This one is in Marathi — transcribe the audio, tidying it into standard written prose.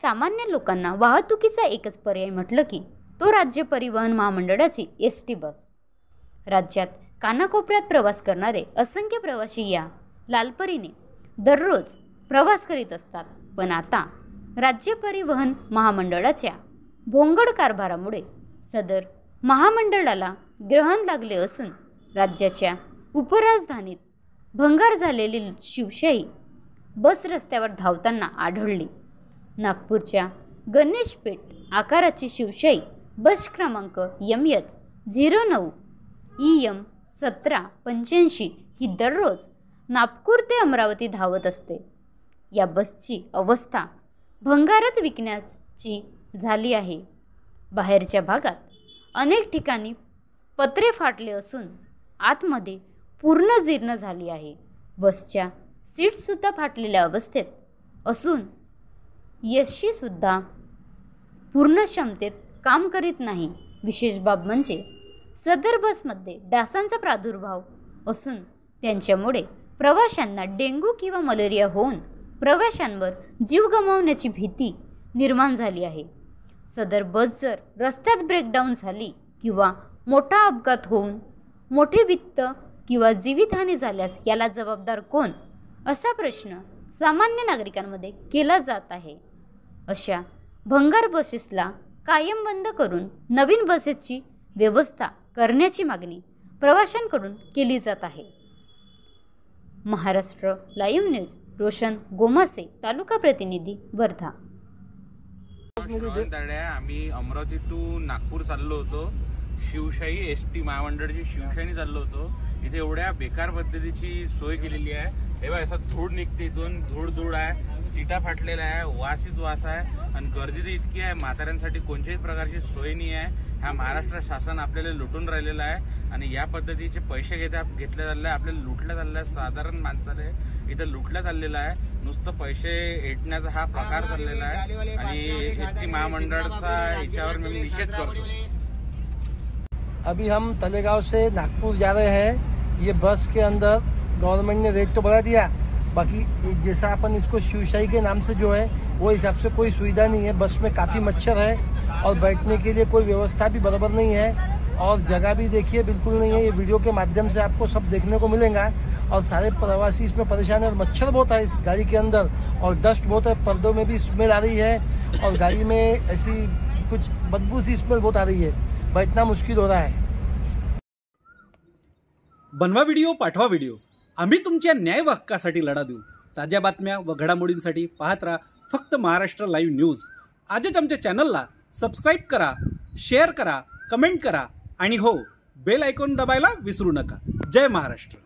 सामान्य लोकांना वाहतुकीचा एकच पर्याय म्हटलं की तो राज्य परिवहन महामंडळाची एसटी बस। राज्यात कानाकोपऱ्यात प्रवास करणारे असंख्य प्रवासी या लालपरीने दररोज प्रवास करीत असतात। पण आता राज्य परिवहन महामंडळाच्या भोंगड कारभारामुळे सदर महामंडळाला ग्रहण लागले असून राज्याच्या उपराजधानीत भंगार झालेली शिवशाही बस रस्त्यावर धावताना आढळली। नागपूरच्या गणेश पेठ आकाराची शिवशाही बस क्रमांक MH09 EM 1785 ही दररोज नागपूर ते अमरावती धावत असते। या बसची अवस्था भंगारात विकण्याची झाली आहे। बाहेरच्या भागात अनेक ठिकाणी पत्रे फाटले असून आतमध्ये पूर्ण जीर्ण झाली आहे। बसच्या सीट्ससुद्धा फाटलेल्या अवस्थेत असून एसटी सुद्धा पूर्ण क्षमतेत काम करीत नाही। विशेष बाब म्हणजे सदर बसमध्ये डासांचा प्रादुर्भाव असून त्यांच्यामुळे प्रवाशांना डेंग्यू किंवा मलेरिया होऊन प्रवाशांवर जीव गमावण्याची भीती निर्माण झाली आहे। सदर बस जर रस्त्यात ब्रेकडाऊन झाली किंवा मोठा अपघात होऊन मोठे वित्त किंवा जीवितहानी झाल्यास याला जबाबदार कोण, असा प्रश्न सामान्य नागरिकांमध्ये केला जात आहे। अशा भंगार बसेसला कायम बंद करून नवीन बसेसची व्यवस्था करण्याची मागणी प्रवाशांकडून केली जात आहे। महाराष्ट्र लाईव्ह न्यूज रोशन गोमासे, तालुका प्रतिनिधी, वर्धा। आम्ही अमरावती टू नागपूर चाललो होतो। शिवशाही एसटी महामंडळाची शिवशाही चाललो होतो। इथे एवढ्या बेकार पद्धतीची सोय केलेली आहे। हे बघा, असा धूळ निघते, इथून धूळ आहे, सीटा फाटलेल्या आहे, वासीच वास आहे आणि गर्दी तर इतकी आहे, म्हाताऱ्यांसाठी कोणत्याही प्रकारची सोय नाही आहे। हा महाराष्ट्र शासन आपल्याला लुटून राहिलेला आहे आणि या पद्धतीचे पैसे घेतले चालले, आपल्याला लुटल्या चालल्या, साधारण माणसाने इथं लुटल्या चाललेला आहे। नुसतं पैसे ऐटण्याचा हा प्रकार चाललेला आहे आणि एसटी महामंडळाचा याच्यावर मी निषेध करतो। अभी हम तलेगांव से नागपुर जा रहे हैं। ये बस के अंदर गवर्नमेंट ने रेट तो बढ़ा दिया, बाकी जैसा अपन इसको शिवशाही के नाम से जो है वो हिसाब से कोई सुविधा नहीं है। बस में काफी मच्छर है और बैठने के लिए कोई व्यवस्था भी बराबर नहीं है और जगह भी देखिए बिल्कुल नहीं है। ये वीडियो के माध्यम से आपको सब देखने को मिलेगा और सारे प्रवासी इसमें परेशान है और मच्छर बहुत है इस गाड़ी के अंदर और डस्ट बहुत है, पर्दों में भी स्मेल आ रही है और गाड़ी में ऐसी कुछ बदबू सी स्मेल बहुत आ रही है, बैठना मुश्किल हो रहा है। बनवा व्हिडिओ, पाठवा व्हिडिओ, आम्ही तुमच्या न्याय हक्कासाठी लढा देऊ। ताज्या बातम्या व घडामोडींसाठी पाहत राहा फक्त महाराष्ट्र लाईव्ह न्यूज। आजच आमच्या चॅनलला सबस्क्राईब करा, शेअर करा, कमेंट करा आणि हो, बेल आयकॉन दबायला विसरू नका। जय महाराष्ट्र।